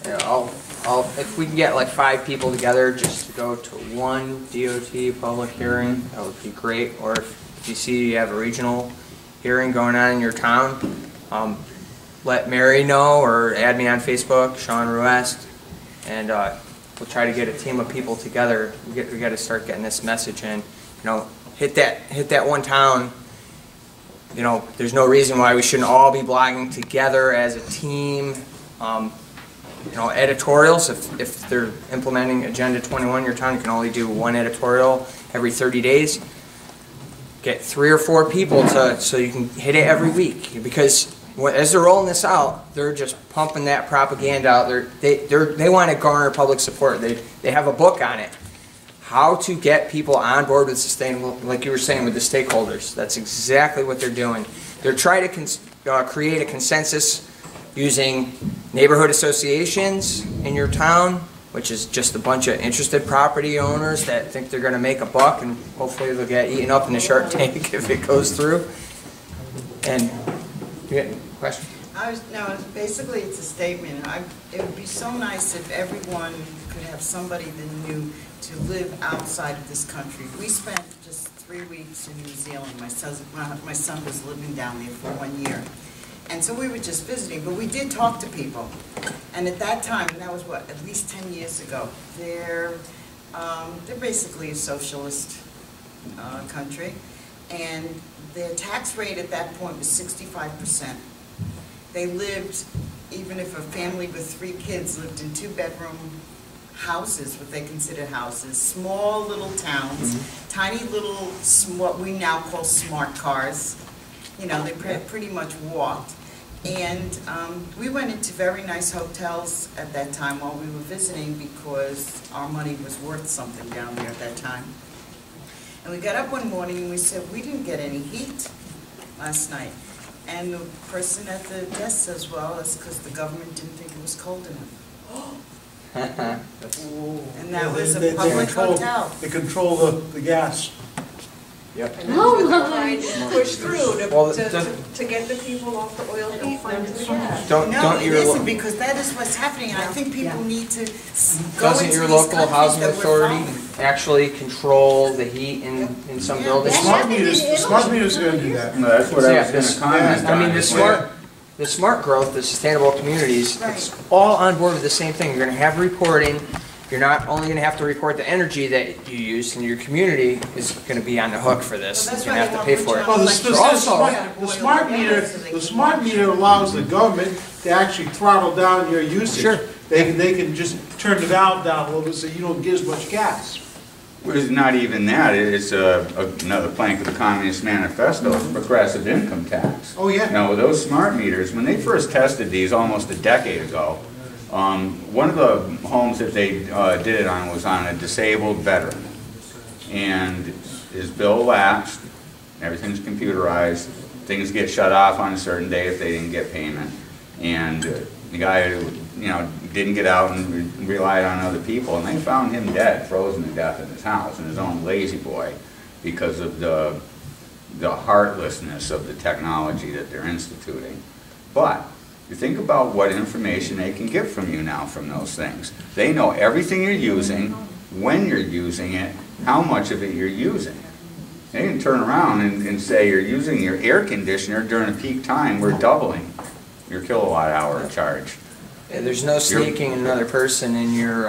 Yeah, if we can get like 5 people together just to go to one DOT public hearing, that would be great. Or if you see you have a regional hearing going on in your town, let Mary know or add me on Facebook, Sean Ruest, and we'll try to get a team of people together. We got to start getting this message in. You know, hit that one town. You know, there's no reason why we shouldn't all be blogging together as a team. You know, editorials, if they're implementing Agenda 21 in your town, you can only do 1 editorial every 30 days. Get 3 or 4 people so you can hit it every week. Because as they're rolling this out, they're just pumping that propaganda out. They want to garner public support. They have a book on it. How to get people on board with sustainable, like you were saying, with the stakeholders. That's exactly what they're doing. They're trying to create a consensus using neighborhood associations in your town, which is just a bunch of interested property owners that think they're going to make a buck, and hopefully they'll get eaten up in the Shark Tank if it goes through. And you got a question? No, basically it's a statement. It would be so nice if everyone could have somebody they knew to live outside of this country. We spent just 3 weeks in New Zealand. My son was living down there for 1 year. And so we were just visiting, but we did talk to people. And at that time, and that was what, at least 10 years ago, they're basically a socialist country. And their tax rate at that point was 65%. They lived, even if a family with 3 kids lived in 2-bedroom houses, what they consider houses, small little towns, tiny little, what we now call smart cars. You know, they pretty much walked. And we went into very nice hotels at that time while we were visiting because our money was worth something down there at that time. And we got up one morning and we said, we didn't get any heat last night. And the person at the desk says, well, it's because the government didn't think it was cold enough. And that was a public hotel. They control the gas. Yep. And that's what they're trying to push through to get the people off the oil heat and to the gas. No, it isn't, because that is what's happening, and I think people need to go Doesn't into your these local countries housing that we're authority following. actually control the heat in some buildings? Smart meters are going to do that. No, that's what I was going to comment on. I mean, the smart growth, the sustainable communities, it's all on board with the same thing. You're going to have reporting. You're not only going to have to report the energy that you use, and your community is going to be on the hook for this. Well, You're going to have to pay for it. Well, the smart meter allows the government to actually throttle down your usage. Sure. They can just turn the valve down a little bit so you don't get as much gas. Well, it's not even that. It's another plank of the Communist Manifesto, progressive income tax. Oh, yeah. Now, those smart meters, when they first tested these almost a decade ago, one of the homes that they did it on was on a disabled veteran. And his bill lapsed, everything's computerized, things get shut off on a certain day if they didn't get payment. And the guy didn't get out and relied on other people, and they found him dead, frozen to death in his house, in his own lazy boy, because of the heartlessness of the technology that they're instituting. But you think about what information they can get from you now from those things. They know everything you're using, when you're using it, how much of it you're using. They can turn around and say you're using your air conditioner during a peak time, we're doubling your kilowatt hour charge. Yeah, there's no sneaking another person in your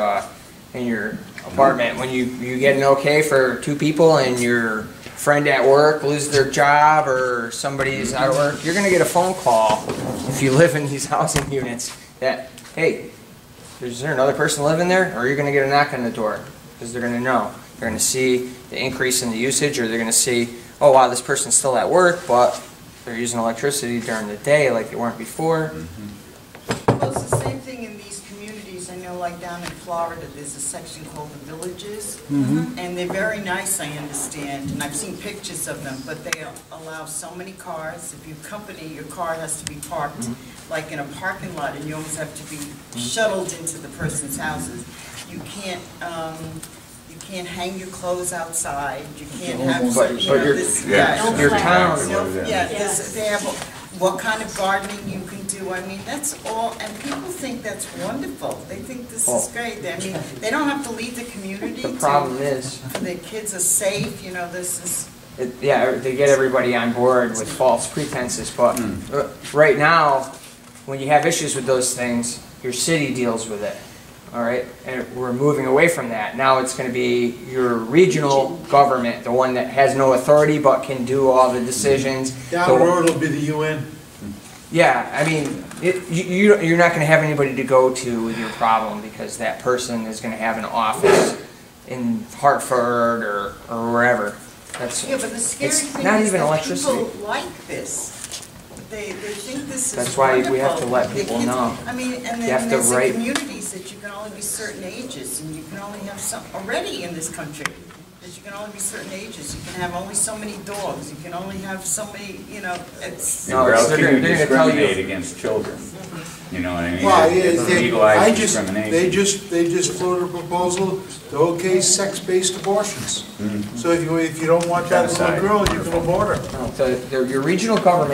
apartment. When you get an okay for 2 people and your friend at work loses their job or somebody's out of work, you're going to get a phone call if you live in these housing units that, hey, is there another person living there? Or you're going to get a knock on the door because they're going to know. They're going to see the increase in the usage, or they're going to see, oh wow, this person's still at work, but they're using electricity during the day like they weren't before. Well, it's the same thing in these communities. I know, like down in Florida, there's a section called the Villages, and they're very nice, I understand, and I've seen pictures of them, but they allow so many cars. If you accompany, your car has to be parked like in a parking lot, and you almost have to be shuttled into the person's houses. You can't hang your clothes outside. You can't have your town. they have what kind of gardening you can do. I mean, that's all, and people think that's wonderful. They think this is great. I mean, they don't have to leave the community. The problem is, their kids are safe, you know, this is... yeah, they get everybody on board with false pretenses, but right now, when you have issues with those things, your city deals with it, all right? And we're moving away from that. Now it's going to be your regional government, the one that has no authority but can do all the decisions. Down the road will be the UN. Yeah, I mean, you're not going to have anybody to go to with your problem because that person is going to have an office in Hartford or wherever. That's, yeah, but the scary thing not is even that electricity. people like this. They think this is That's why wonderful. we have to let people know. I mean, and You have then to there's write- communities that you can only be certain ages, and you can only have some, already in this country, that you can only be certain ages. You can have only so many dogs, you can only have so many, you know, it's... And where else they're can you gonna tell you- discriminate against children? You know what I mean? Well, It's legalized discrimination. they just floated a proposal to okay sex-based abortions. So if you don't want that little girl, you can abort her. So your regional government